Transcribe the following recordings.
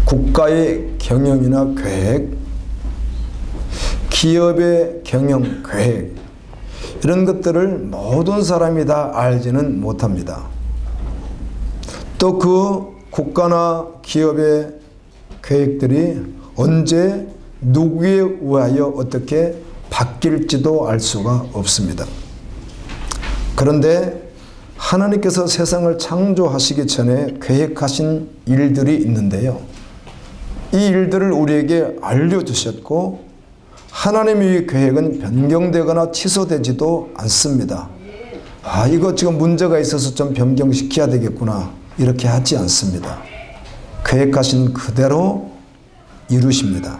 국가의 경영이나 계획, 기업의 경영 계획, 이런 것들을 모든 사람이 다 알지는 못합니다. 또 그 국가나 기업의 계획들이 언제 누구에 의하여 어떻게 바뀔지도 알 수가 없습니다. 그런데 하나님께서 세상을 창조하시기 전에 계획하신 일들이 있는데요. 이 일들을 우리에게 알려주셨고 하나님의 계획은 변경되거나 취소되지도 않습니다. 아, 이거 지금 문제가 있어서 좀 변경시켜야 되겠구나, 이렇게 하지 않습니다. 계획하신 그대로 이루십니다.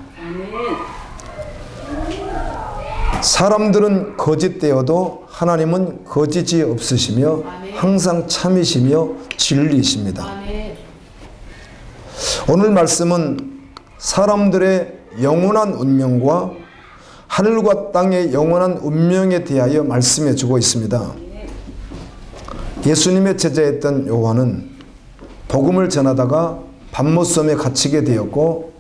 사람들은 거짓되어도 하나님은 거짓이 없으시며 항상 참이시며 진리이십니다. 오늘 말씀은 사람들의 영원한 운명과 하늘과 땅의 영원한 운명에 대하여 말씀해 주고 있습니다. 예수님의 제자였던 요한은 복음을 전하다가 밤못섬에 갇히게 되었고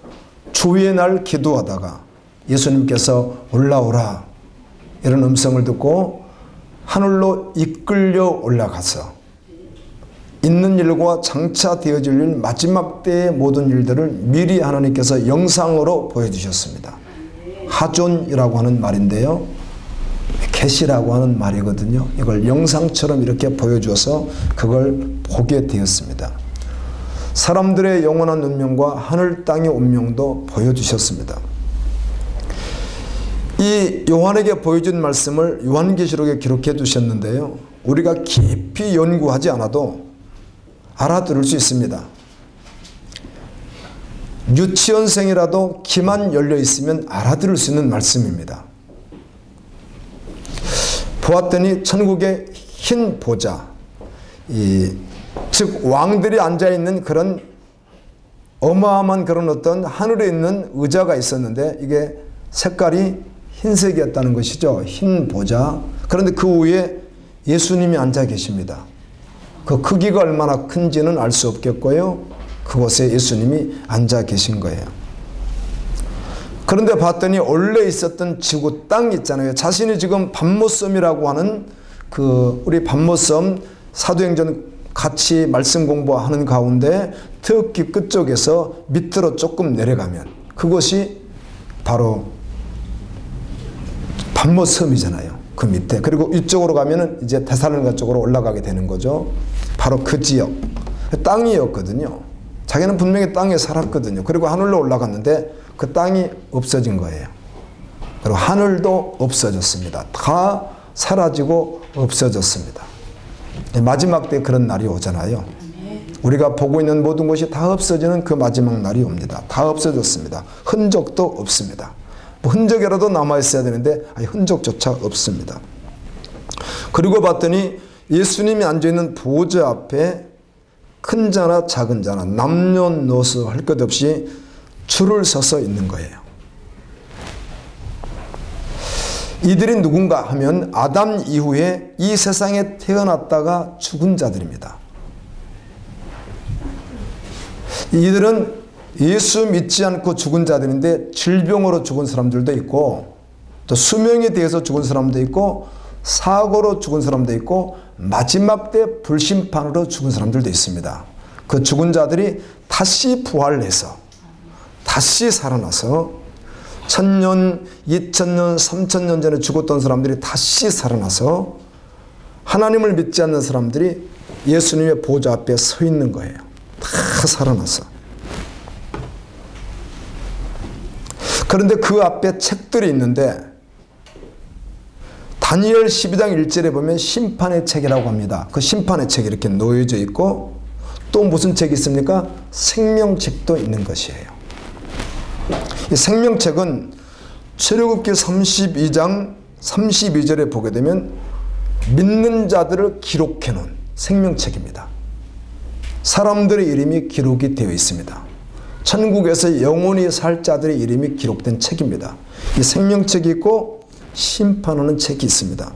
주의 날 기도하다가 예수님께서 올라오라 이런 음성을 듣고 하늘로 이끌려 올라가서 있는 일과 장차 되어질 일, 마지막 때의 모든 일들을 미리 하나님께서 영상으로 보여주셨습니다. 하존이라고 하는 말인데요, 계시라고 하는 말이거든요. 이걸 영상처럼 이렇게 보여주어서 그걸 보게 되었습니다. 사람들의 영원한 운명과 하늘 땅의 운명도 보여주셨습니다. 이 요한에게 보여준 말씀을 요한계시록에 기록해 두셨는데요, 우리가 깊이 연구하지 않아도 알아들을 수 있습니다. 유치원생이라도 귀만 열려 있으면 알아들을 수 있는 말씀입니다. 보았더니 천국의 흰 보좌, 즉 왕들이 앉아있는 그런 어마어마한 그런 어떤 하늘에 있는 의자가 있었는데 이게 색깔이 흰색이었다는 것이죠. 흰 보좌. 그런데 그 위에 예수님이 앉아 계십니다. 그 크기가 얼마나 큰지는 알 수 없겠고요, 그곳에 예수님이 앉아 계신 거예요. 그런데 봤더니 원래 있었던 지구 땅 있잖아요. 자신이 지금 밤못섬이라고 하는 그 우리 밤못섬 사도행전 같이 말씀 공부하는 가운데 특히 끝쪽에서 밑으로 조금 내려가면 그것이 바로 밤못섬이잖아요. 그 밑에. 그리고 이쪽으로 가면은 이제 데살로니가 쪽으로 올라가게 되는 거죠. 바로 그 지역. 땅이었거든요. 자기는 분명히 땅에 살았거든요. 그리고 하늘로 올라갔는데 그 땅이 없어진 거예요. 그리고 하늘도 없어졌습니다. 다 사라지고 없어졌습니다. 마지막 때 그런 날이 오잖아요. 우리가 보고 있는 모든 것이 다 없어지는 그 마지막 날이 옵니다. 다 없어졌습니다. 흔적도 없습니다. 흔적이라도 남아있어야 되는데 흔적조차 없습니다. 그리고 봤더니 예수님이 앉아있는 보좌 앞에 큰 자나 작은 자나 남녀노소 할 것 없이 줄을 서서 있는 거예요. 이들이 누군가 하면 아담 이후에 이 세상에 태어났다가 죽은 자들입니다. 이들은 예수 믿지 않고 죽은 자들인데 질병으로 죽은 사람들도 있고 또 수명에 대해서 죽은 사람도 있고 사고로 죽은 사람도 있고 마지막 때 불심판으로 죽은 사람들도 있습니다. 그 죽은 자들이 다시 부활해서 다시 살아나서 1000년, 2000년, 3000년 전에 죽었던 사람들이 다시 살아나서 하나님을 믿지 않는 사람들이 예수님의 보좌 앞에 서 있는 거예요. 다 살아나서. 그런데 그 앞에 책들이 있는데 다니엘 12장 1절에 보면 심판의 책이라고 합니다. 그 심판의 책이 이렇게 놓여져 있고 또 무슨 책이 있습니까? 생명책도 있는 것이에요. 이 생명책은 출애굽기 32장 32절에 보게 되면 믿는 자들을 기록해 놓은 생명책입니다. 사람들의 이름이 기록이 되어 있습니다. 천국에서 영원히 살 자들의 이름이 기록된 책입니다. 이 생명책이 있고 심판하는 책이 있습니다.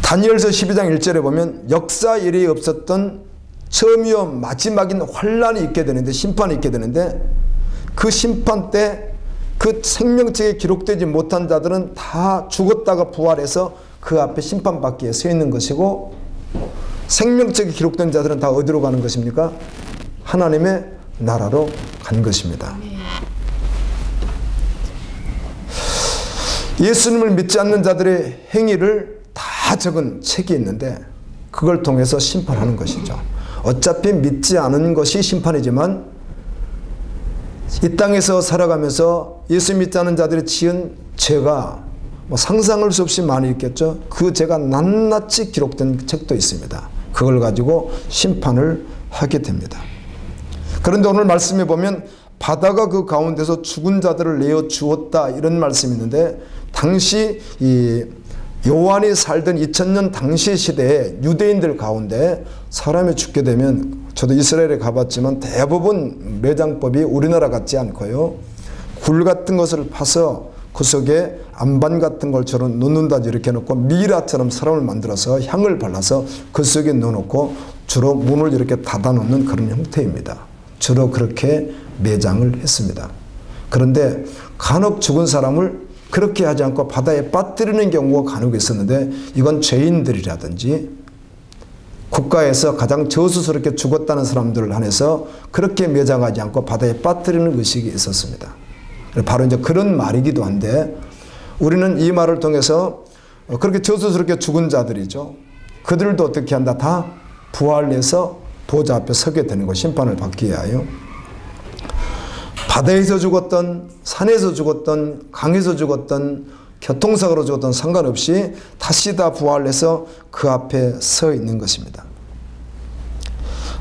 다니엘서 12장 1절에 보면 역사 이래 없었던 처음이요 마지막인 환란이 있게 되는데, 심판이 있게 되는데, 그 심판 때 그 생명책에 기록되지 못한 자들은 다 죽었다가 부활해서 그 앞에 심판받기 위해 서 있는 것이고, 생명책에 기록된 자들은 다 어디로 가는 것입니까? 하나님의 나라로 간 것입니다. 예수님을 믿지 않는 자들의 행위를 다 적은 책이 있는데, 그걸 통해서 심판하는 것이죠. 어차피 믿지 않은 것이 심판이지만, 이 땅에서 살아가면서 예수 믿지 않는 자들이 지은 죄가 상상할 수 없이 많이 있겠죠. 그 죄가 낱낱이 기록된 책도 있습니다. 그걸 가지고 심판을 하게 됩니다. 그런데 오늘 말씀에 보면 바다가 그 가운데서 죽은 자들을 내어 주었다, 이런 말씀이 있는데, 당시 이 요한이 살던 2000년 당시 시대에 유대인들 가운데 사람이 죽게 되면, 저도 이스라엘에 가봤지만 대부분 매장법이 우리나라 같지 않고요, 굴 같은 것을 파서 그 속에 안반 같은 걸처럼 넣는다, 이렇게 놓고 미라처럼 사람을 만들어서 향을 발라서 그 속에 넣어놓고 주로 문을 이렇게 닫아 놓는 그런 형태입니다. 주로 그렇게 매장을 했습니다. 그런데 간혹 죽은 사람을 그렇게 하지 않고 바다에 빠뜨리는 경우가 간혹 있었는데, 이건 죄인들이라든지 국가에서 가장 저수스럽게 죽었다는 사람들을 한해서 그렇게 매장하지 않고 바다에 빠뜨리는 의식이 있었습니다. 바로 이제 그런 말이기도 한데, 우리는 이 말을 통해서 그렇게 저수스럽게 죽은 자들이죠. 그들도 어떻게 한다? 다 부활해서 보좌 앞에 서게 되는 거, 심판을 받기 위하여. 바다에서 죽었던, 산에서 죽었던, 강에서 죽었던, 교통사고로 죽었던 상관없이 다시 다 부활해서 그 앞에 서 있는 것입니다.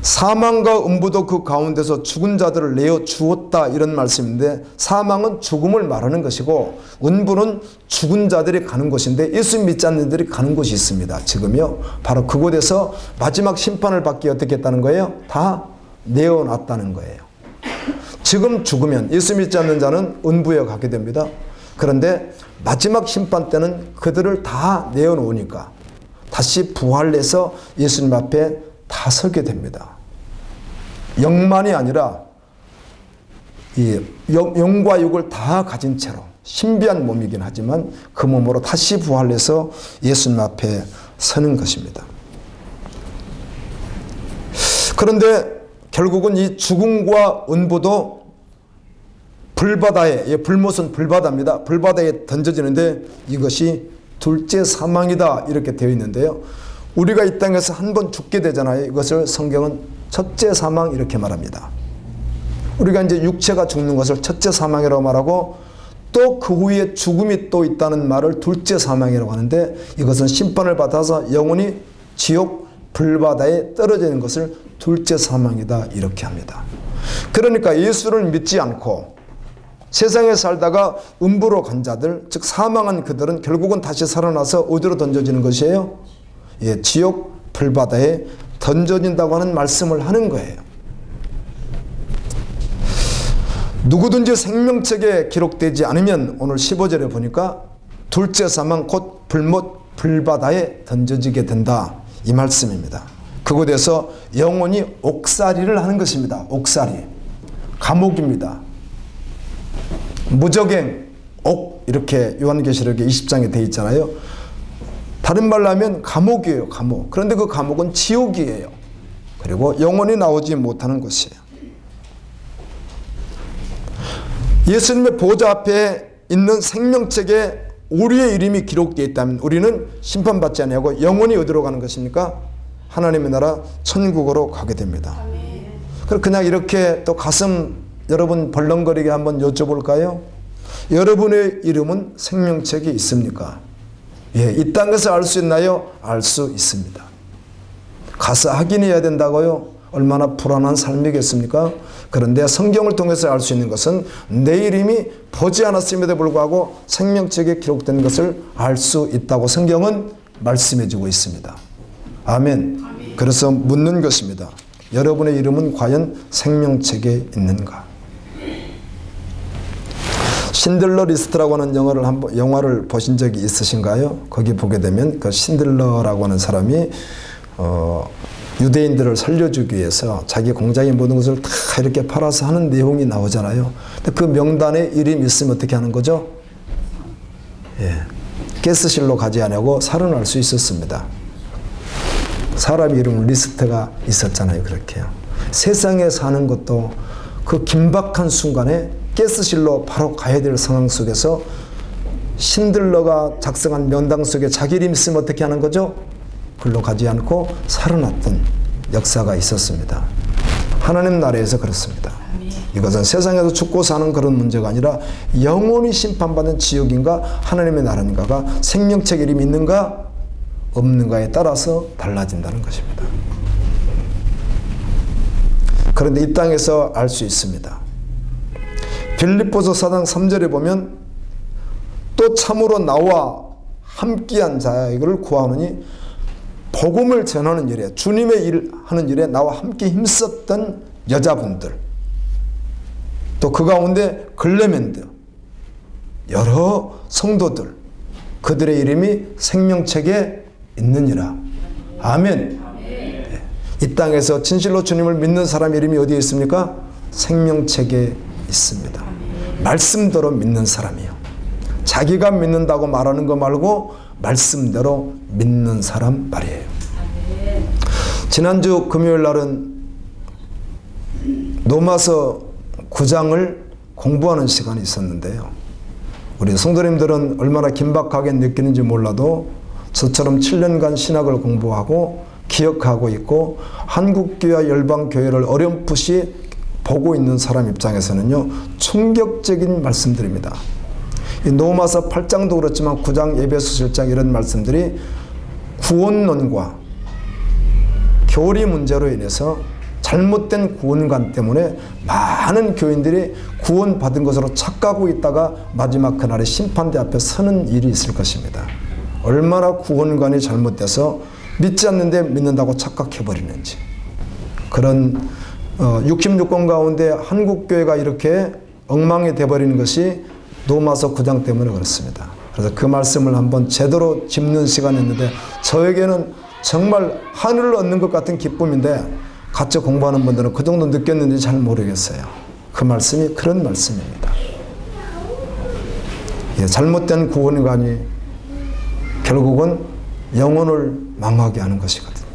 사망과 음부도 그 가운데서 죽은 자들을 내어 주었다, 이런 말씀인데, 사망은 죽음을 말하는 것이고 음부는 죽은 자들이 가는 곳인데, 예수 믿지 않는 자들이 가는 곳이 있습니다. 지금요, 바로 그곳에서 마지막 심판을 받기 어떻게 했다는 거예요? 다 내어놨다는 거예요. 지금 죽으면 예수 믿지 않는 자는 음부에 가게 됩니다. 그런데 마지막 심판 때는 그들을 다 내어놓으니까 다시 부활해서 예수님 앞에 다 서게 됩니다. 영만이 아니라 이 영과 육을 다 가진 채로, 신비한 몸이긴 하지만 그 몸으로 다시 부활해서 예수님 앞에 서는 것입니다. 그런데 결국은 이 죽음과 음부도 불바다에, 불못은 불바다입니다. 불바다에 던져지는데, 이것이 둘째 사망이다, 이렇게 되어 있는데요. 우리가 이 땅에서 한 번 죽게 되잖아요. 이것을 성경은 첫째 사망, 이렇게 말합니다. 우리가 이제 육체가 죽는 것을 첫째 사망이라고 말하고, 또 그 후에 죽음이 또 있다는 말을 둘째 사망이라고 하는데, 이것은 심판을 받아서 영원히 지옥 불바다에 떨어지는 것을 둘째 사망이다, 이렇게 합니다. 그러니까 예수를 믿지 않고 세상에 살다가 음부로 간 자들, 즉 사망한 그들은 결국은 다시 살아나서 어디로 던져지는 것이에요? 예, 지옥 불바다에 던져진다고 하는 말씀을 하는 거예요. 누구든지 생명책에 기록되지 않으면, 오늘 15절에 보니까 둘째 사망 곧 불못 불바다에 던져지게 된다, 이 말씀입니다. 그곳에서 영원히 옥살이를 하는 것입니다. 옥살이, 감옥입니다. 무적행, 옥, 이렇게 요한계시록에 20장에 되어 있잖아요. 다른 말로 하면 감옥이에요. 감옥. 그런데 그 감옥은 지옥이에요. 그리고 영원히 나오지 못하는 것이에요. 예수님의 보좌 앞에 있는 생명책에 우리의 이름이 기록되어 있다면 우리는 심판받지 아니하고 영원히 어디로 가는 것입니까? 하나님의 나라 천국으로 가게 됩니다. 그럼 그냥 이렇게 또 가슴 여러분 벌렁거리게 한번 여쭤볼까요? 여러분의 이름은 생명책에 있습니까? 예, 이 땅에서 알 수 있나요? 알 수 있습니다. 가서 확인해야 된다고요? 얼마나 불안한 삶이겠습니까? 그런데 성경을 통해서 알 수 있는 것은 내 이름이 보지 않았음에도 불구하고 생명책에 기록된 것을 알 수 있다고 성경은 말씀해 주고 있습니다. 아멘. 그래서 묻는 것입니다. 여러분의 이름은 과연 생명책에 있는가? 신들러 리스트라고 하는 영화를 보신 적이 있으신가요? 거기 보게 되면 그 신들러라고 하는 사람이 유대인들을 살려주기 위해서 자기 공장의 모든 것을 다 이렇게 팔아서 하는 내용이 나오잖아요. 근데 그 명단에 이름이 있으면 어떻게 하는 거죠? 예. 가스실로 가지 않냐고 살인할 수 있었습니다. 사람 이름 리스트가 있었잖아요. 그렇게요. 세상에 사는 것도 그 긴박한 순간에 가스실로 바로 가야 될 상황 속에서 신들러가 작성한 명단 속에 자기 이름 있으면 어떻게 하는 거죠? 글로 가지 않고 살아났던 역사가 있었습니다. 하나님 나라에서 그렇습니다. 이것은 세상에서 죽고 사는 그런 문제가 아니라 영원히 심판받는 지옥인가 하나님의 나라인가가 생명책 이름이 있는가 없는가에 따라서 달라진다는 것입니다. 그런데 이 땅에서 알 수 있습니다. 빌립보서 4장 3절에 보면 또 참으로 나와 함께한 자에게를 구하노니 복음을 전하는 일에 주님의 일 하는 일에 나와 함께 힘썼던 여자분들 또 그 가운데 글레멘드 여러 성도들 그들의 이름이 생명책에 있느니라. 아멘. 네. 이 땅에서 진실로 주님을 믿는 사람 이름이 어디에 있습니까? 생명책에 있습니다. 말씀대로 믿는 사람이요. 자기가 믿는다고 말하는 거 말고 말씀대로 믿는 사람 말이에요. 지난주 금요일 날은 로마서 9장을 공부하는 시간이 있었는데요. 우리 성도님들은 얼마나 긴박하게 느끼는지 몰라도 저처럼 7년간 신학을 공부하고 기억하고 있고 한국교회와 열방교회를 어렴풋이 보고 있는 사람 입장에서는요. 충격적인 말씀들입니다. 이 로마서 8장도 그렇지만 9장, 에베소 7장 이런 말씀들이 구원론과 교리 문제로 인해서 잘못된 구원관 때문에 많은 교인들이 구원받은 것으로 착각하고 있다가 마지막 그날의 심판대 앞에 서는 일이 있을 것입니다. 얼마나 구원관이 잘못돼서 믿지 않는데 믿는다고 착각해버리는지. 그런 66권 가운데 한국교회가 이렇게 엉망이 돼버리는 것이 로마서 9장 때문에 그렇습니다. 그래서 그 말씀을 한번 제대로 짚는 시간이었는데 저에게는 정말 하늘을 얻는 것 같은 기쁨인데 같이 공부하는 분들은 그 정도 느꼈는지 잘 모르겠어요. 그 말씀이 그런 말씀입니다. 예, 잘못된 구원관이 결국은 영혼을 망하게 하는 것이거든요.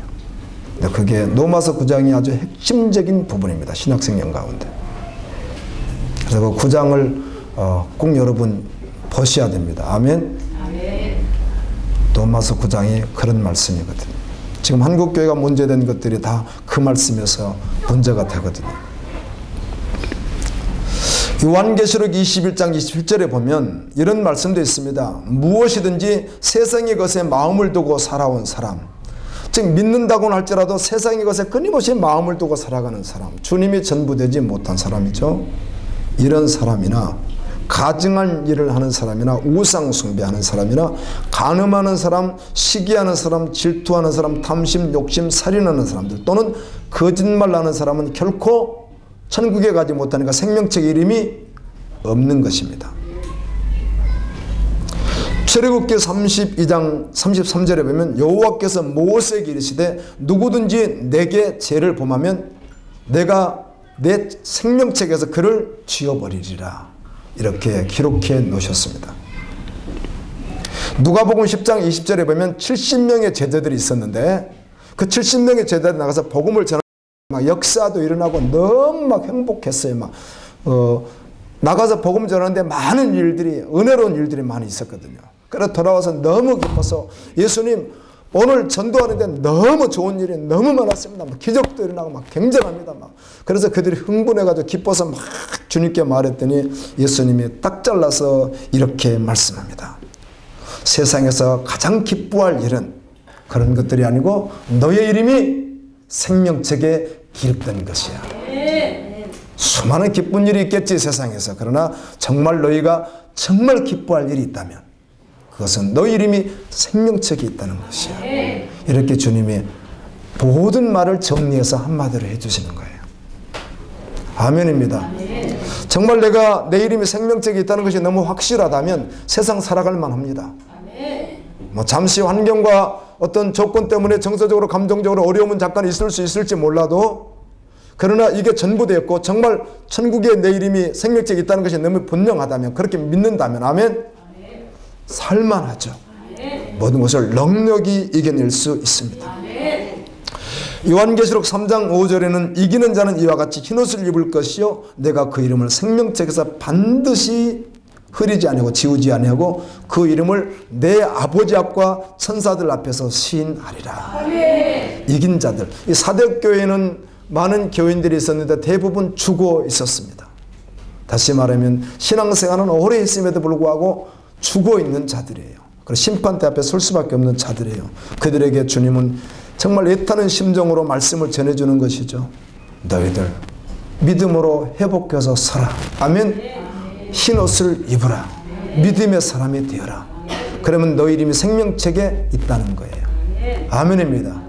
근데 그게 로마서 9장이 아주 핵심적인 부분입니다. 신약성경 가운데. 그래서 그 9장을 꼭 여러분 보셔야 됩니다. 아멘. 로마서 9장이 그런 말씀이거든요. 지금 한국교회가 문제된 것들이 다 그 말씀에서 문제가 되거든요. 요한계시록 21장 27절에 보면 이런 말씀도 있습니다. 무엇이든지 세상의 것에 마음을 두고 살아온 사람, 즉 믿는다고는 할지라도 세상의 것에 끊임없이 마음을 두고 살아가는 사람, 주님이 전부되지 못한 사람이죠. 이런 사람이나 가증한 일을 하는 사람이나 우상 숭배하는 사람이나 간음하는 사람, 시기하는 사람, 질투하는 사람, 탐심, 욕심, 살인하는 사람들 또는 거짓말하는 사람은 결코 천국에 가지 못하니까 생명책 이름이 없는 것입니다. 출애굽기 32장 33절에 보면 여호와께서 모세에게 이르시되 누구든지 내게 죄를 범하면 내가 내 생명책에서 그를 지워버리리라. 이렇게 기록해 놓으셨습니다. 누가복음 10장 20절에 보면 70명의 제자들이 있었는데 그 70명의 제자들이 나가서 복음을 전하고 막 역사도 일어나고 너무 막 행복했어요. 막 나가서 복음 전하는데 많은 일들이 은혜로운 일들이 많이 있었거든요. 그래서 돌아와서 너무 기뻐서 예수님 오늘 전도하는데 너무 좋은 일이 너무 많았습니다. 막 기적도 일어나고 막 굉장합니다. 막. 그래서 그들이 흥분해가지고 기뻐서 막 주님께 말했더니 예수님이 딱 잘라서 이렇게 말씀합니다. 세상에서 가장 기뻐할 일은 그런 것들이 아니고 너의 이름이 생명책에 기록된 것이야. 수많은 기쁜 일이 있겠지 세상에서. 그러나 정말 너희가 정말 기뻐할 일이 있다면 그것은 너희 이름이 생명책에 있다는 것이야. 이렇게 주님이 모든 말을 정리해서 한마디로 해주시는 거예요. 아멘입니다. 정말 내가 내 이름이 생명책에 있다는 것이 너무 확실하다면 세상 살아갈 만합니다. 뭐 잠시 환경과 어떤 조건 때문에 정서적으로 감정적으로 어려움은 잠깐 있을 수 있을지 몰라도 그러나 이게 전부 되었고 정말 천국에 내 이름이 생명책에 있다는 것이 너무 분명하다면 그렇게 믿는다면 아멘? 살만하죠. 모든 것을 넉넉히 이겨낼 수 있습니다. 요한계시록 3장 5절에는 이기는 자는 이와 같이 흰옷을 입을 것이요 내가 그 이름을 생명책에서 반드시 흐리지 아니하고 지우지 아니하고 그 이름을 내 아버지 앞과 천사들 앞에서 시인하리라. 이긴 자들. 이 사대교회는 많은 교인들이 있었는데 대부분 죽어 있었습니다. 다시 말하면 신앙생활은 오래 했음에도 불구하고 죽어 있는 자들이에요. 그리고 심판대 앞에 설 수밖에 없는 자들이에요. 그들에게 주님은 정말 애타는 심정으로 말씀을 전해주는 것이죠. 너희들 믿음으로 회복해서 서라. 아멘. 흰옷을 입으라. 믿음의 사람이 되어라. 그러면 너희 이름이 생명책에 있다는 거예요. 아멘입니다.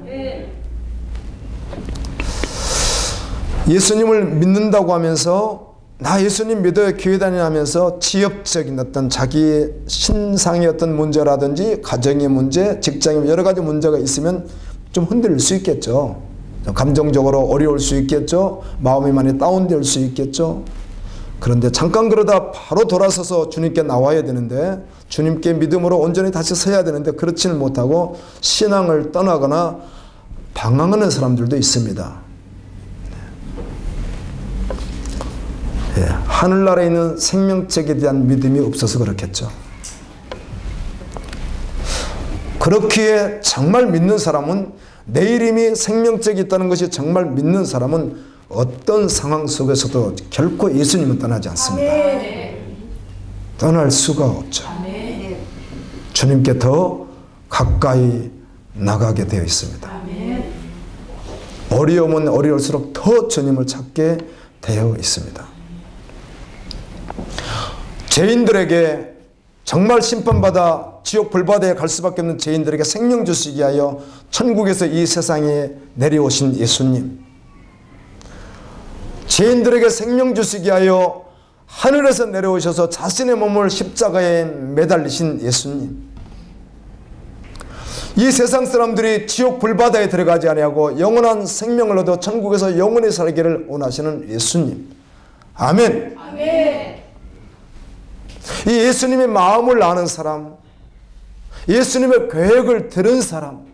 예수님을 믿는다고 하면서 나 예수님 믿어요 교회 다니면서 지역적인 어떤 자기의 신상의 어떤 문제라든지 가정의 문제, 직장의 여러 가지 문제가 있으면 좀 흔들릴 수 있겠죠. 감정적으로 어려울 수 있겠죠. 마음이 많이 다운될 수 있겠죠. 그런데 잠깐 그러다 바로 돌아서서 주님께 나와야 되는데 주님께 믿음으로 온전히 다시 서야 되는데 그렇지는 못하고 신앙을 떠나거나 방황하는 사람들도 있습니다. 하늘나라에 있는 생명책에 대한 믿음이 없어서 그렇겠죠. 그렇기에 정말 믿는 사람은 내 이름이 생명책에 있다는 것이 정말 믿는 사람은 어떤 상황 속에서도 결코 예수님은 떠나지 않습니다. 떠날 수가 없죠. 주님께 더 가까이 나가게 되어 있습니다. 어려움은 어려울수록 더 주님을 찾게 되어 있습니다. 죄인들에게 정말 심판받아 지옥 불바다에 갈 수밖에 없는 죄인들에게 생명 주시기 위하여 천국에서 이 세상에 내려오신 예수님, 죄인들에게 생명 주시기 위하여 하늘에서 내려오셔서 자신의 몸을 십자가에 매달리신 예수님, 이 세상 사람들이 지옥 불바다에 들어가지 아니하고 영원한 생명을 얻어 천국에서 영원히 살기를 원하시는 예수님. 아멘. 아멘. 이 예수님의 마음을 아는 사람, 예수님의 계획을 들은 사람,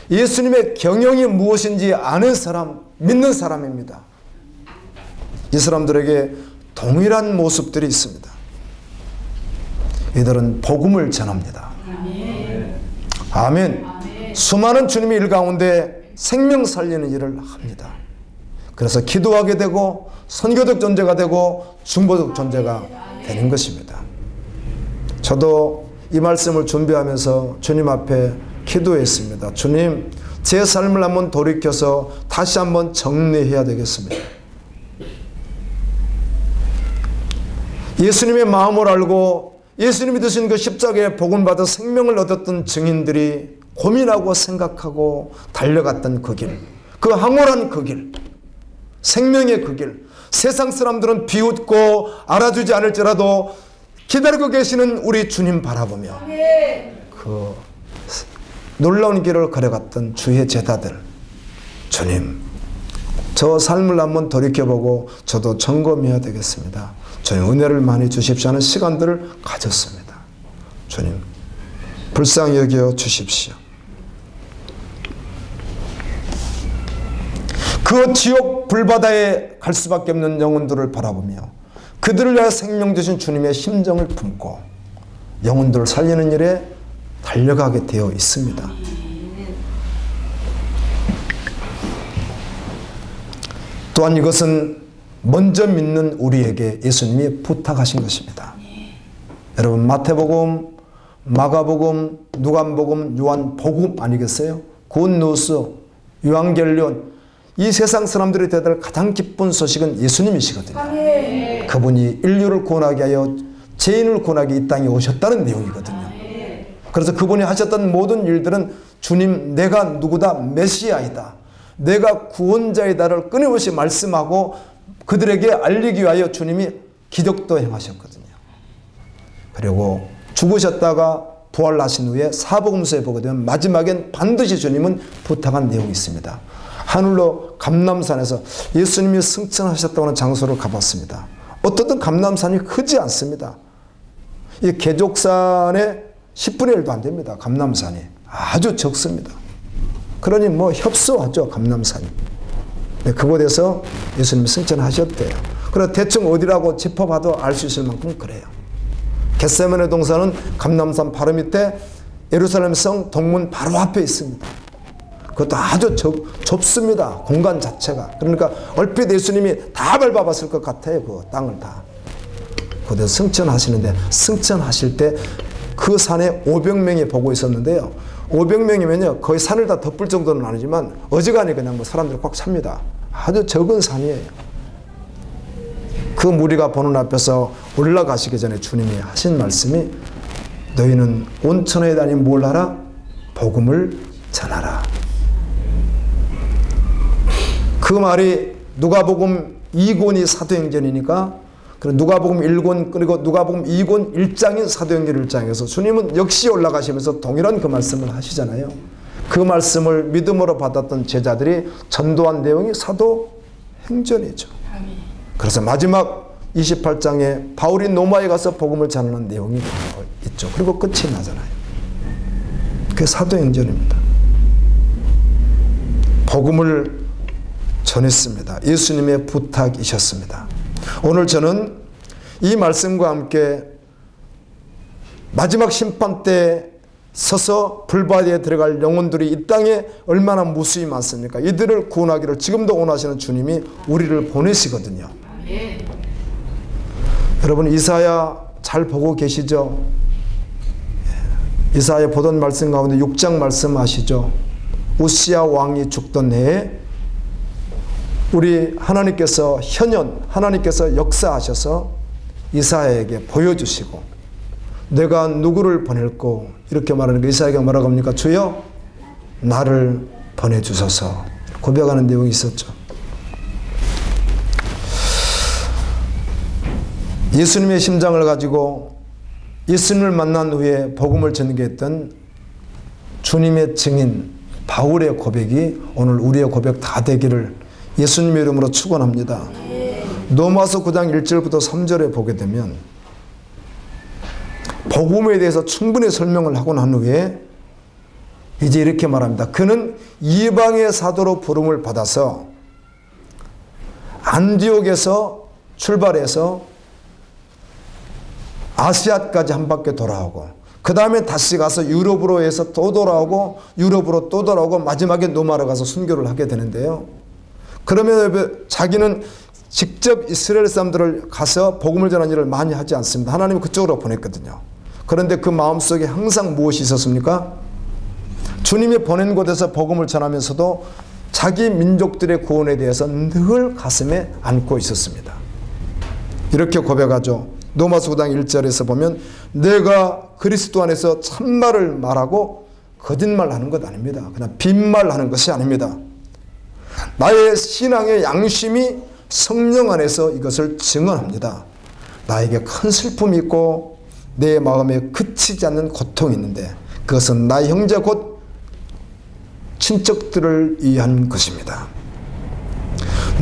예수님의 경영이 무엇인지 아는 사람, 믿는 사람입니다. 이 사람들에게 동일한 모습들이 있습니다. 이들은 복음을 전합니다. 아멘. 아멘. 수많은 주님의 일 가운데 생명 살리는 일을 합니다. 그래서 기도하게 되고 선교적 존재가 되고 중보적 존재가 되는 것입니다. 저도 이 말씀을 준비하면서 주님 앞에 기도했습니다. 주님, 제 삶을 한번 돌이켜서 다시 한번 정리해야 되겠습니다. 예수님의 마음을 알고 예수님이 드신 그 십자가에 복음받아 생명을 얻었던 증인들이 고민하고 생각하고 달려갔던 그 길, 그 황홀한 그 길, 생명의 그 길, 세상 사람들은 비웃고 알아주지 않을지라도 기다리고 계시는 우리 주님 바라보며 그 놀라운 길을 걸어갔던 주의 제자들, 주님, 저 삶을 한번 돌이켜보고 저도 점검해야 되겠습니다. 주님, 은혜를 많이 주십시오 하는 시간들을 가졌습니다. 주님, 불쌍히 여겨 주십시오. 그 지옥 불바다에 갈 수밖에 없는 영혼들을 바라보며 그들을 위하여 생명 주신 주님의 심정을 품고 영혼들을 살리는 일에 달려가게 되어 있습니다. 또한 이것은 먼저 믿는 우리에게 예수님이 부탁하신 것입니다. 여러분, 마태복음, 마가복음, 누간복음, 요한복음 아니겠어요? 굿뉴스, 요한겔리온, 이 세상 사람들이 대답할 가장 기쁜 소식은 예수님이시거든요. 그분이 인류를 구원하기 위하여 죄인을 구원하기 이 땅에 오셨다는 내용이거든요. 그래서 그분이 하셨던 모든 일들은 주님, 내가 누구다? 메시아이다. 내가 구원자이다를 끊임없이 말씀하고 그들에게 알리기 위하여 주님이 기적도 행하셨거든요. 그리고 죽으셨다가 부활하신 후에 사복음서에 보게 되면 마지막엔 반드시 주님은 부탁한 내용이 있습니다. 하늘로 감람산에서 예수님이 승천하셨다고 하는 장소를 가봤습니다. 어떻든 감람산이 크지 않습니다. 이 개족산의 10분의 1도 안 됩니다. 감람산이 아주 적습니다. 그러니 뭐 협소하죠, 감람산이. 그곳에서 예수님이 승천하셨대요. 그래서 대충 어디라고 짚어봐도 알 수 있을 만큼 그래요. 겟세마네 동산은 감람산 바로 밑에 예루살렘 성 동문 바로 앞에 있습니다. 그것도 아주 좁습니다. 공간 자체가. 그러니까 얼핏 예수님이 다 밟아봤을 것 같아요. 그 땅을 다. 그곳에서 승천하시는데, 승천하실 때 그 산에 500명이 보고 있었는데요. 500명이면요 거의 산을 다 덮을 정도는 아니지만 어지간히 그냥 뭐 사람들이 꽉 찹니다. 아주 적은 산이에요. 그 무리가 보는 앞에서 올라가시기 전에 주님이 하신 말씀이 너희는 온 천하에 다니 뭘 하라? 복음을 전하라. 그 말이 누가복음 2권이 사도행전이니까 누가복음 1권 그리고 누가복음 2권 1장인 사도행전 1장에서 주님은 역시 올라가시면서 동일한 그 말씀을 하시잖아요. 그 말씀을 믿음으로 받았던 제자들이 전도한 내용이 사도행전이죠. 그래서 마지막 28장에 바울이 로마에 가서 복음을 전하는 내용이 있죠. 그리고 끝이 나잖아요. 그게 사도행전입니다. 복음을 전했습니다. 예수님의 부탁이셨습니다. 오늘 저는 이 말씀과 함께 마지막 심판 때 서서 불바다에 들어갈 영혼들이 이 땅에 얼마나 무수히 많습니까? 이들을 구원하기를 지금도 원하시는 주님이 우리를 보내시거든요. 여러분 이사야 잘 보고 계시죠? 이사야 보던 말씀 가운데 6장 말씀 아시죠? 우시야 왕이 죽던 해에 우리 하나님께서 하나님께서 역사하셔서 이사야에게 보여주시고 내가 누구를 보낼고 이렇게 말하니까 이사야가 뭐라고 합니까? 주여 나를 보내주소서 고백하는 내용이 있었죠. 예수님의 심장을 가지고 예수님을 만난 후에 복음을 전개했던 주님의 증인 바울의 고백이 오늘 우리의 고백 다 되기를 예수님의 이름으로 축원합니다. 로마서 9장 1절부터 3절에 보게 되면 복음에 대해서 충분히 설명을 하고 난 후에 이제 이렇게 말합니다. 그는 이방의 사도로 부름을 받아서 안디옥에서 출발해서 아시아까지 한 바퀴 돌아오고 그 다음에 다시 가서 유럽으로 해서 또 돌아오고 유럽으로 또 돌아오고 마지막에 로마로 가서 순교를 하게 되는데요. 그러면 자기는 직접 이스라엘 사람들을 가서 복음을 전하는 일을 많이 하지 않습니다. 하나님은 그쪽으로 보냈거든요. 그런데 그 마음속에 항상 무엇이 있었습니까? 주님이 보낸 곳에서 복음을 전하면서도 자기 민족들의 구원에 대해서 늘 가슴에 안고 있었습니다. 이렇게 고백하죠. 로마서 9장 1절에서 보면 내가 그리스도 안에서 참말을 말하고 거짓말하는 것 아닙니다. 그냥 빈말하는 것이 아닙니다. 나의 신앙의 양심이 성령 안에서 이것을 증언합니다. 나에게 큰 슬픔이 있고 내 마음에 그치지 않는 고통이 있는데 그것은 나의 형제 곧 친척들을 위한 것입니다.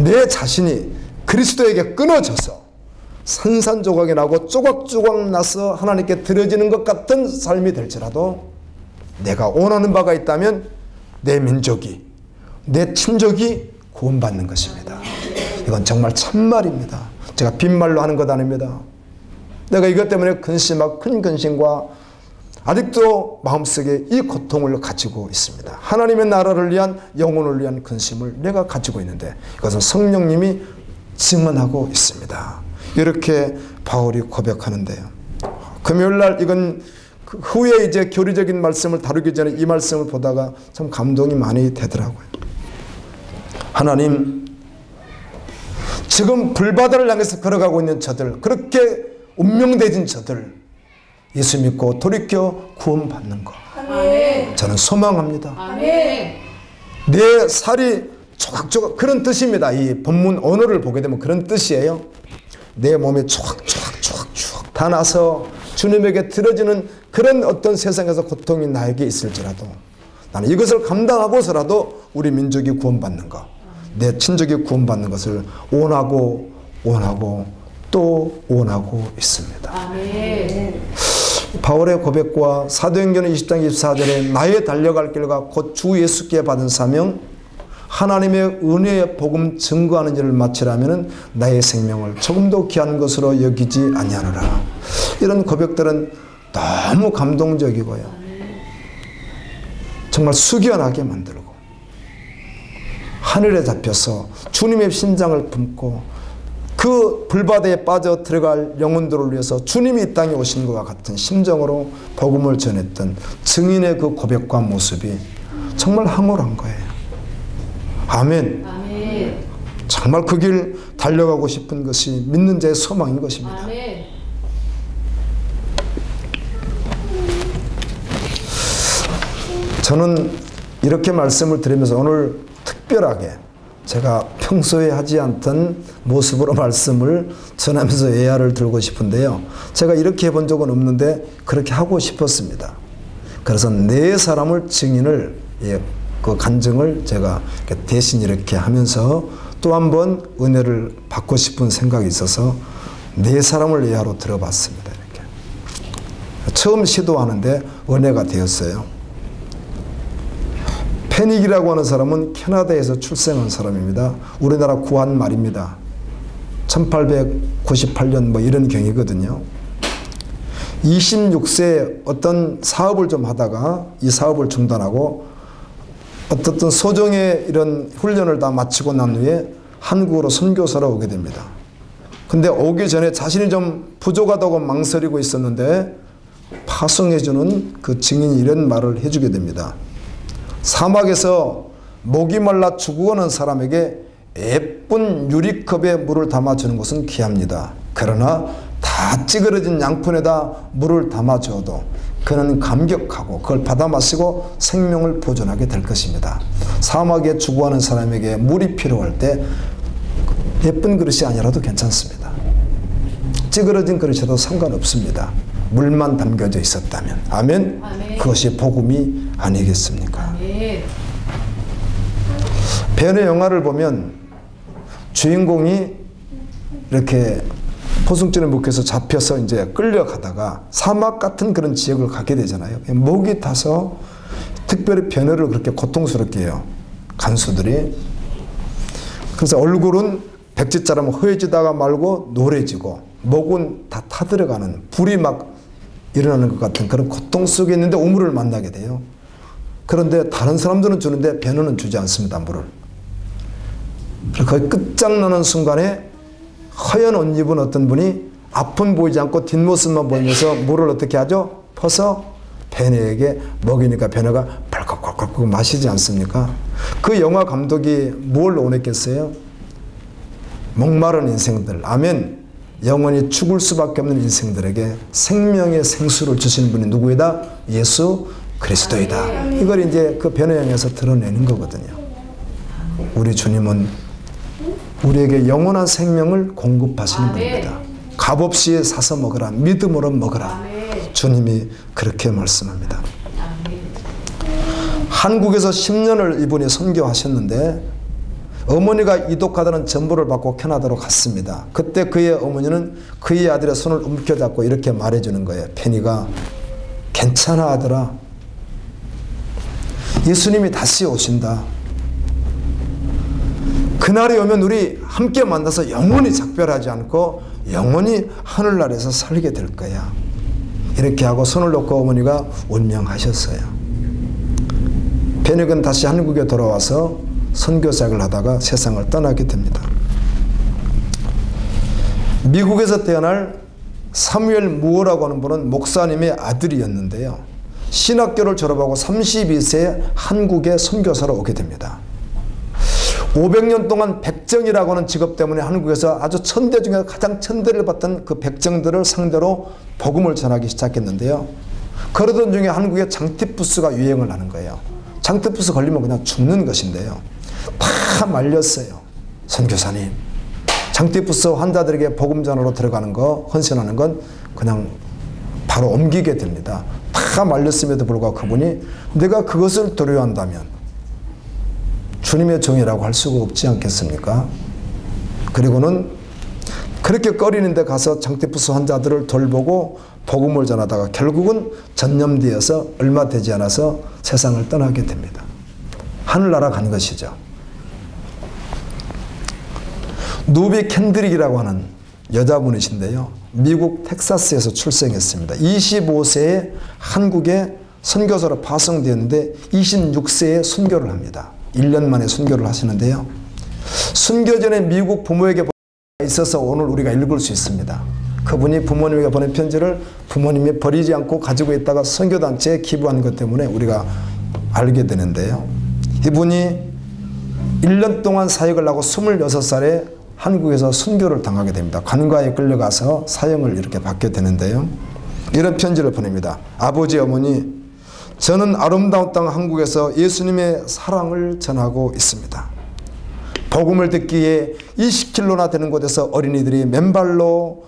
내 자신이 그리스도에게 끊어져서 산산조각이 나고 조각조각 나서 하나님께 드려지는 것 같은 삶이 될지라도 내가 원하는 바가 있다면 내 민족이 내 친족이 구원받는 것입니다. 이건 정말 참말입니다. 제가 빈말로 하는 것 아닙니다. 내가 이것 때문에 근심하고 큰 근심과 아직도 마음속에 이 고통을 가지고 있습니다. 하나님의 나라를 위한 영혼을 위한 근심을 내가 가지고 있는데 이것은 성령님이 증언하고 있습니다. 이렇게 바울이 고백하는데요. 금요일날 이건 후에 이제 교리적인 말씀을 다루기 전에 이 말씀을 보다가 참 감동이 많이 되더라고요. 하나님, 지금 불바다를 향해서 걸어가고 있는 저들, 그렇게 운명되진 저들 예수 믿고 돌이켜 구원받는 것 아멘. 저는 소망합니다. 아멘. 내 살이 조각조각 그런 뜻입니다. 이 본문 언어를 보게 되면 그런 뜻이에요. 내 몸에 조각조각 다 나서 주님에게 드려지는 그런 어떤 세상에서 고통이 나에게 있을지라도 나는 이것을 감당하고서라도 우리 민족이 구원받는 것, 내 친족이 구원받는 것을 원하고 또 원하고 있습니다. 아멘. 바울의 고백과 사도행전 20장 24절에 나의 달려갈 길과 곧 주 예수께 받은 사명, 하나님의 은혜의 복음 증거하는 일을 마치라면 나의 생명을 조금도 귀한 것으로 여기지 아니하노라. 이런 고백들은 너무 감동적이고요. 정말 숙연하게 만들고 하늘에 잡혀서 주님의 심장을 품고 그 불바다에 빠져 들어갈 영혼들을 위해서 주님이 이 땅에 오신 것과 같은 심정으로 복음을 전했던 증인의 그 고백과 모습이 정말 황홀한 거예요. 아멘. 아멘. 정말 그 길 달려가고 싶은 것이 믿는 자의 소망인 것입니다. 아멘. 저는 이렇게 말씀을 드리면서 오늘 특별하게 제가 평소에 하지 않던 모습으로 말씀을 전하면서 예화를 들고 싶은데요. 제가 이렇게 해본 적은 없는데 그렇게 하고 싶었습니다. 그래서 네 사람을 증인을 그 간증을 제가 대신 이렇게 하면서 또 한 번 은혜를 받고 싶은 생각이 있어서 네 사람을 예화로 들어봤습니다. 이렇게 처음 시도하는데 은혜가 되었어요. 페닉이라고 하는 사람은 캐나다에서 출생한 사람입니다. 우리나라 구한 말입니다. 1898년 뭐 이런 경이거든요. 26세에 어떤 사업을 좀 하다가 이 사업을 중단하고 어떤 소정의 이런 훈련을 다 마치고 난 후에 한국으로 선교사로 오게 됩니다. 근데 오기 전에 자신이 좀 부족하다고 망설이고 있었는데 파송해주는 그 증인이 이런 말을 해주게 됩니다. 사막에서 목이 말라 죽어가는 사람에게 예쁜 유리컵에 물을 담아주는 것은 귀합니다. 그러나 다 찌그러진 양푼에다 물을 담아주어도 그는 감격하고 그걸 받아 마시고 생명을 보존하게 될 것입니다. 사막에 죽어가는 사람에게 물이 필요할 때 예쁜 그릇이 아니라도 괜찮습니다. 찌그러진 그릇이라도 상관없습니다. 물만 담겨져 있었다면. 아멘. 아멘. 그것이 복음이 아니겠습니까? 아멘. 배우의 영화를 보면 주인공이 이렇게 포승줄에 묶여서 잡혀서 이제 끌려가다가 사막 같은 그런 지역을 가게 되잖아요. 목이 타서 특별히 변호를 그렇게 고통스럽게 해요. 간수들이. 그래서 얼굴은 백지처럼 허해지다가 말고 노래지고 목은 다 타들어가는 불이 막 일어나는 것 같은 그런 고통 속에 있는데 우물을 만나게 돼요. 그런데 다른 사람들은 주는데 변호는 주지 않습니다. 물을. 거의 끝장나는 순간에 허연 옷 입은 어떤 분이 앞은 보이지 않고 뒷모습만 보이면서 물을 어떻게 하죠? 퍼서 베네에게 먹이니까 베네가 벌컥벌컥 마시지 않습니까? 그 영화 감독이 뭘 원했겠어요? 목마른 인생들, 아멘. 영원히 죽을 수밖에 없는 인생들에게 생명의 생수를 주시는 분이 누구이다? 예수 그리스도이다. 이걸 이제 그 변호형에서 드러내는 거거든요. 우리 주님은 우리에게 영원한 생명을 공급하시는 분입니다. 값없이 사서 먹으라. 믿음으로 먹으라. 주님이 그렇게 말씀합니다. 한국에서 10년을 이분이 선교하셨는데 어머니가 이독하다는 전보를 받고 캐나다로 갔습니다. 그때 그의 어머니는 그의 아들의 손을 움켜잡고 이렇게 말해주는 거예요. 페니가 괜찮아 아들아. 예수님이 다시 오신다. 그날이 오면 우리 함께 만나서 영원히 작별하지 않고 영원히 하늘나라에서 살게 될 거야. 이렇게 하고 손을 놓고 어머니가 운명하셨어요. 베닉은 다시 한국에 돌아와서 선교사역을 하다가 세상을 떠나게 됩니다. 미국에서 태어날 사무엘 무어라고 하는 분은 목사님의 아들이었는데요. 신학교를 졸업하고 32세에 한국에 선교사로 오게 됩니다. 500년 동안 백정이라고 하는 직업 때문에 한국에서 아주 천대 중에 가장 천대를 받던 그 백정들을 상대로 복음을 전하기 시작했는데요. 그러던 중에 한국에 장티푸스가 유행을 하는 거예요. 장티푸스 걸리면 그냥 죽는 것인데요. 다 말렸어요. 선교사님, 장티푸스 환자들에게 복음 전하러 들어가는 거, 헌신하는 건 그냥 바로 옮기게 됩니다. 다 말렸음에도 불구하고 그분이 내가 그것을 두려워한다면 주님의 종이라고 할 수가 없지 않겠습니까? 그리고는 그렇게 꺼리는 데 가서 장티푸스 환자들을 돌보고 복음을 전하다가 결국은 전염되어서 얼마 되지 않아서 세상을 떠나게 됩니다. 하늘나라 간 것이죠. 누비 캔드릭이라고 하는 여자분이신데요. 미국 텍사스에서 출생했습니다. 25세에 한국에 선교사로 파송되었는데 26세에 순교를 합니다. 1년 만에 순교를 하시는데요. 순교 전에 미국 부모에게 있어서 오늘 우리가 읽을 수 있습니다. 그분이 부모님에게 보낸 편지를 부모님이 버리지 않고 가지고 있다가 선교단체에 기부한 것 때문에 우리가 알게 되는데요. 이분이 1년 동안 사역을 하고 26살에 한국에서 순교를 당하게 됩니다. 관과에 끌려가서 사형을 이렇게 받게 되는데요. 이런 편지를 보냅니다. 아버지, 어머니, 저는 아름다운 땅 한국에서 예수님의 사랑을 전하고 있습니다. 복음을 듣기에 20km나 되는 곳에서 어린이들이 맨발로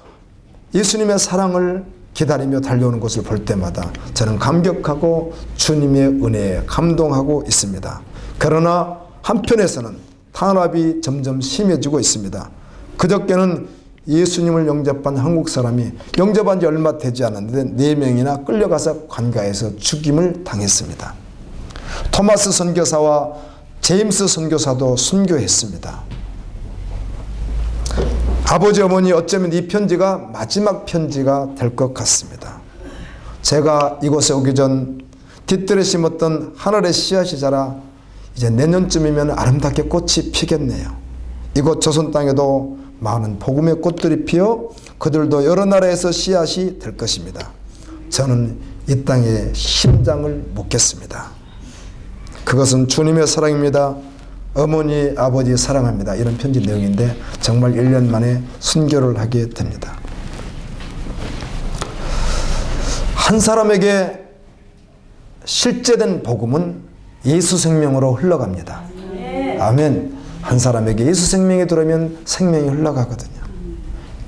예수님의 사랑을 기다리며 달려오는 것을 볼 때마다 저는 감격하고 주님의 은혜에 감동하고 있습니다. 그러나 한편에서는 탄압이 점점 심해지고 있습니다. 그저께는 예수님을 영접한 한국 사람이 영접한 지 얼마 되지 않았는데 4명이나 끌려가서 관가에서 죽임을 당했습니다. 토마스 선교사와 제임스 선교사도 순교했습니다. 아버지, 어머니, 어쩌면 이 편지가 마지막 편지가 될 것 같습니다. 제가 이곳에 오기 전 뒤뜰에 심었던 하늘의 씨앗이 자라 이제 내년쯤이면 아름답게 꽃이 피겠네요. 이곳 조선 땅에도 많은 복음의 꽃들이 피어 그들도 여러 나라에서 씨앗이 될 것입니다. 저는 이 땅에 심장을 묻겠습니다. 그것은 주님의 사랑입니다. 어머니, 아버지 사랑합니다. 이런 편지 내용인데 정말 1년 만에 순교를 하게 됩니다. 한 사람에게 실제된 복음은 예수 생명으로 흘러갑니다. 아멘. 한 사람에게 예수 생명이 들어오면 생명이 흘러가거든요.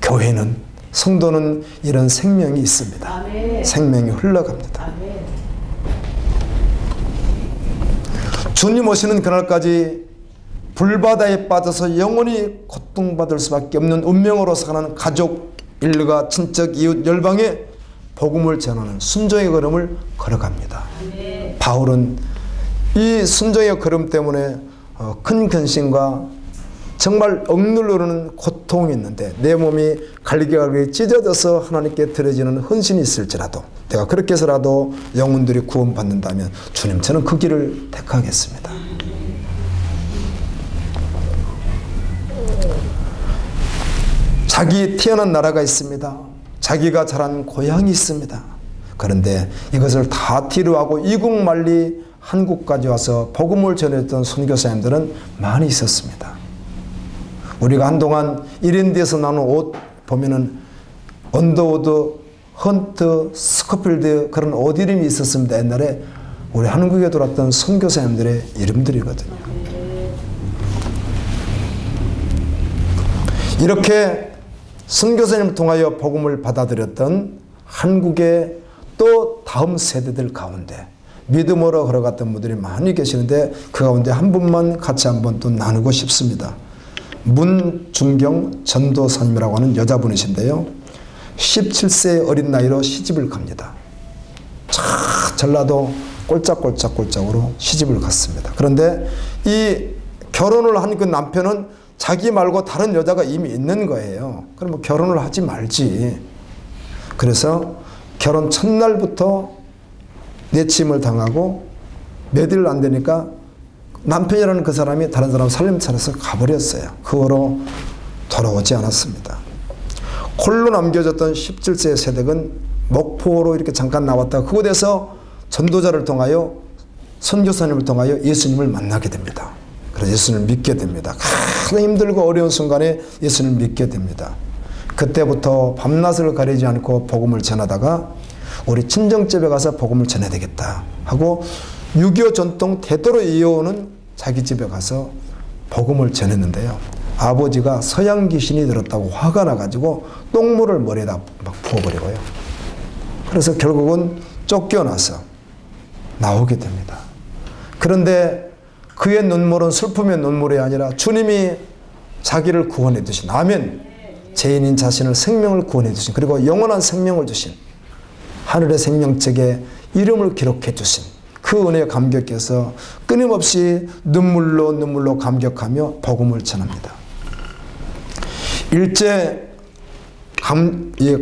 교회는, 성도는 이런 생명이 있습니다. 생명이 흘러갑니다. 주님 오시는 그날까지 불바다에 빠져서 영원히 고통받을 수밖에 없는 운명으로 사는 가족, 일가, 친척, 이웃, 열방에 복음을 전하는 순종의 걸음을 걸어갑니다. 바울은 이 순종의 걸음 때문에 큰 근심과 정말 억누르는 고통이 있는데 내 몸이 갈기갈기 찢어져서 하나님께 드려지는 헌신이 있을지라도 내가 그렇게 해서라도 영혼들이 구원받는다면 주님, 저는 그 길을 택하겠습니다. 자기 태어난 나라가 있습니다. 자기가 자란 고향이 있습니다. 그런데 이것을 다 뒤로하고 이국만리 한국까지 와서 복음을 전했던 선교사님들은 많이 있었습니다. 우리가 한동안 이랜드에서 나눈 옷 보면은 언더우드, 헌트, 스코필드 그런 옷 이름이 있었습니다. 옛날에 우리 한국에 들어왔던 선교사님들의 이름들이거든요. 이렇게 선교사님을 통하여 복음을 받아들였던 한국의 또 다음 세대들 가운데 믿음으로 걸어갔던 분들이 많이 계시는데 그 가운데 한 분만 같이 한번 또 나누고 싶습니다. 문중경 전도사님이라고 하는 여자분이신데요. 17세의 어린 나이로 시집을 갑니다. 전라도 꼴짝꼴짝으로 시집을 갔습니다. 그런데 이 결혼을 한 그 남편은 자기 말고 다른 여자가 이미 있는 거예요. 그럼 뭐 결혼을 하지 말지. 그래서 결혼 첫날부터 내침을 당하고 며칠 안 되니까 남편이라는 그 사람이 다른 사람 살림 차려서 가버렸어요. 그 후로 돌아오지 않았습니다. 홀로 남겨졌던 17세의 세댁은 목포로 이렇게 잠깐 나왔다가 그곳에서 전도자를 통하여 선교사님을 통하여 예수님을 만나게 됩니다. 그래서 예수님을 믿게 됩니다. 가장 힘들고 어려운 순간에 예수님을 믿게 됩니다. 그때부터 밤낮을 가리지 않고 복음을 전하다가 우리 친정집에 가서 복음을 전해야 되겠다 하고 6.25 전통 대대로 이어오는 자기 집에 가서 복음을 전했는데요. 아버지가 서양 귀신이 들었다고 화가 나가지고 똥물을 머리에다 막 부어버리고요. 그래서 결국은 쫓겨나서 나오게 됩니다. 그런데 그의 눈물은 슬픔의 눈물이 아니라 주님이 자기를 구원해 주신, 아멘, 죄인인 자신을 생명을 구원해 주신, 그리고 영원한 생명을 주신, 하늘의 생명책에 이름을 기록해 주신 그 은혜에 감격해서 끊임없이 눈물로 감격하며 복음을 전합니다. 일제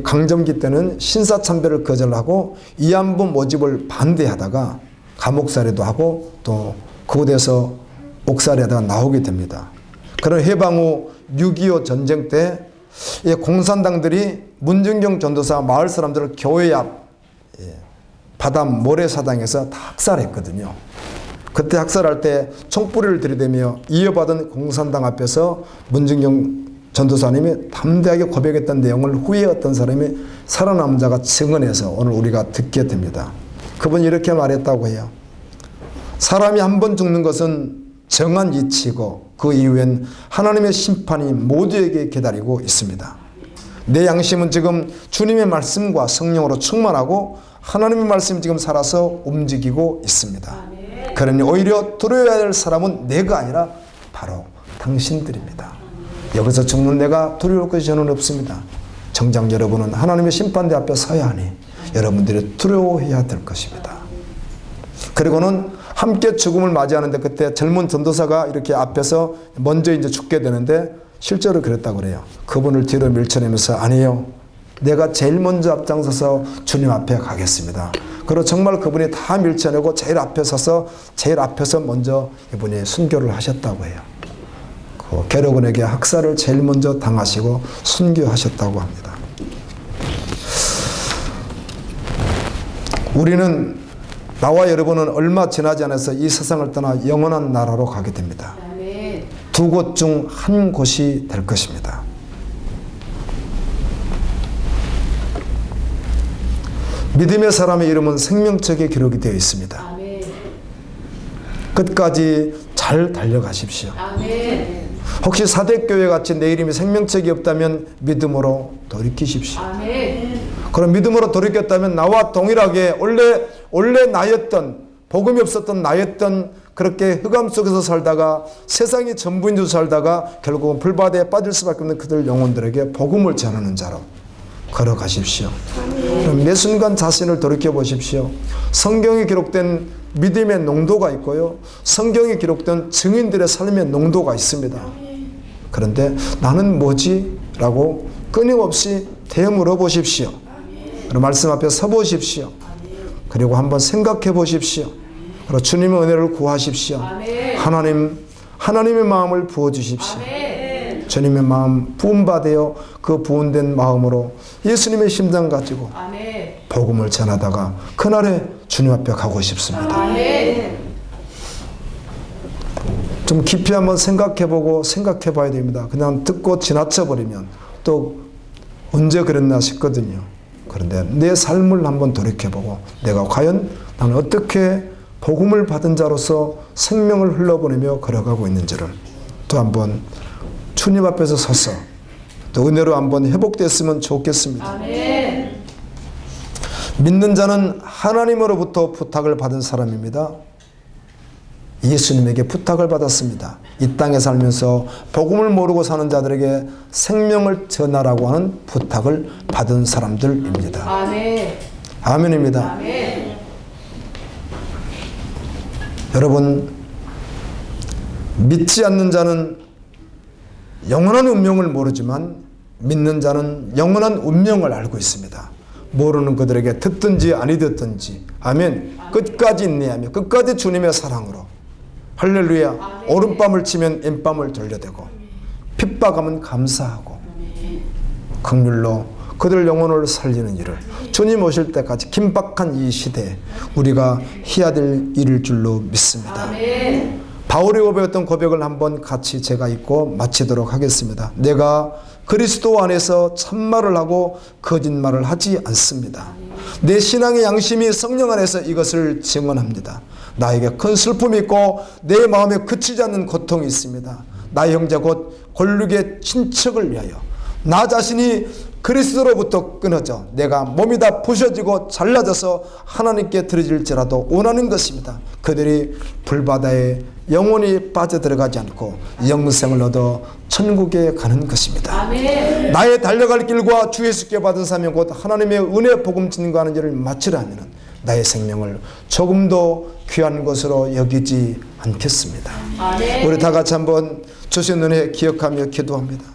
강점기 때는 신사참배를 거절하고 위안부 모집을 반대하다가 감옥살이도 하고 또 그곳에서 옥살이하다가 나오게 됩니다. 그런 해방 후 6.25 전쟁 때 공산당들이 문정경 전도사 마을 사람들을 교회 앞 바다 모래사당에서 다 학살했거든요. 그때 학살할 때 총뿌리를 들이대며 이어받은 공산당 앞에서 문정경 전도사님이 담대하게 고백했던 내용을 후에 어떤 사람이 살아남은 자가 증언해서 오늘 우리가 듣게 됩니다. 그분이 이렇게 말했다고 해요. 사람이 한 번 죽는 것은 정한 이치고 그 이후엔 하나님의 심판이 모두에게 기다리고 있습니다. 내 양심은 지금 주님의 말씀과 성령으로 충만하고 하나님의 말씀이 지금 살아서 움직이고 있습니다. 그러니 오히려 두려워해야 될 사람은 내가 아니라 바로 당신들입니다. 여기서 죽는 내가 두려울 것이 저는 없습니다. 정작 여러분은 하나님의 심판대 앞에 서야 하니 여러분들이 두려워해야 될 것입니다. 그리고는 함께 죽음을 맞이하는데 그때 젊은 전도사가 이렇게 앞에서 먼저 이제 죽게 되는데 실제로 그랬다고 그래요. 그분을 뒤로 밀쳐내면서 아니에요. 내가 제일 먼저 앞장서서 주님 앞에 가겠습니다. 그리고 정말 그분이 다 밀쳐내고 제일 앞에 서서 제일 앞에서 먼저 이분이 순교를 하셨다고 해요. 그 게르곤에게 학살을 제일 먼저 당하시고 순교하셨다고 합니다. 우리는 나와 여러분은 얼마 지나지 않아서 이 세상을 떠나 영원한 나라로 가게 됩니다. 두 곳 중 한 곳이 될 것입니다. 믿음의 사람의 이름은 생명책에 기록이 되어 있습니다. 끝까지 잘 달려가십시오. 혹시 사대교회 같이 내 이름이 생명책이 없다면 믿음으로 돌이키십시오. 그럼 믿음으로 돌이켰다면 나와 동일하게 원래 나였던, 복음이 없었던 나였던 그렇게 흑암 속에서 살다가 세상이 전부인 줄 살다가 결국은 불바다에 빠질 수밖에 없는 그들 영혼들에게 복음을 전하는 자로 걸어가십시오. 그럼 매 순간 자신을 돌이켜 보십시오. 성경에 기록된 믿음의 농도가 있고요. 성경에 기록된 증인들의 삶의 농도가 있습니다. 그런데 나는 뭐지? 라고 끊임없이 되물어 보십시오. 그리고 말씀 앞에 서 보십시오. 그리고 한번 생각해 보십시오. 그리고 주님의 은혜를 구하십시오. 하나님의 마음을 부어주십시오. 주님의 마음 부음받아요. 그 부은된 마음으로 예수님의 심장 가지고 복음을 전하다가 그날에 주님 앞에 가고 싶습니다. 좀 깊이 한번 생각해보고 생각해 봐야 됩니다. 그냥 듣고 지나쳐버리면 또 언제 그랬나 싶거든요. 그런데 내 삶을 한번 돌이켜보고 내가 과연 나는 어떻게 복음을 받은 자로서 생명을 흘러보내며 걸어가고 있는지를 또 한번 주님 앞에서 서서 또 은혜로 한번 회복됐으면 좋겠습니다. 아멘. 믿는 자는 하나님으로부터 부탁을 받은 사람입니다. 예수님에게 부탁을 받았습니다. 이 땅에 살면서 복음을 모르고 사는 자들에게 생명을 전하라고 하는 부탁을 받은 사람들입니다. 아멘. 아멘입니다. 아멘. 여러분, 믿지 않는 자는 영원한 운명을 모르지만 믿는 자는 영원한 운명을 알고 있습니다. 모르는 그들에게 듣든지 아니 듣든지 아멘. 끝까지 인내하며 끝까지 주님의 사랑으로 할렐루야. 오른밤을 치면 왼밤을 돌려대고 핍박하면 감사하고 긍휼로 그들 영혼을 살리는 일을 주님 오실 때까지 긴박한 이 시대에 우리가 해야 될 일일 줄로 믿습니다. 바울이 고백했던 고백을 한번 같이 제가 읽고 마치도록 하겠습니다. 내가 그리스도 안에서 참말을 하고 거짓말을 하지 않습니다. 내 신앙의 양심이 성령 안에서 이것을 증언합니다. 나에게 큰 슬픔이 있고 내 마음에 그치지 않는 고통이 있습니다. 나의 형제 곧 골육의 친척을 위하여 나 자신이 그리스도로부터 끊어져 내가 몸이 다 부셔지고 잘라져서 하나님께 드려질지라도 원하는 것입니다. 그들이 불바다에 영원히 빠져들어가지 않고 영생을 얻어 천국에 가는 것입니다. 아멘. 나의 달려갈 길과 주 예수께 받은 사명 곧 하나님의 은혜 복음 증거하는 일을 마치려 하면 나의 생명을 조금도 귀한 것으로 여기지 않겠습니다. 아멘. 우리 다 같이 한번 주신 은혜 기억하며 기도합니다.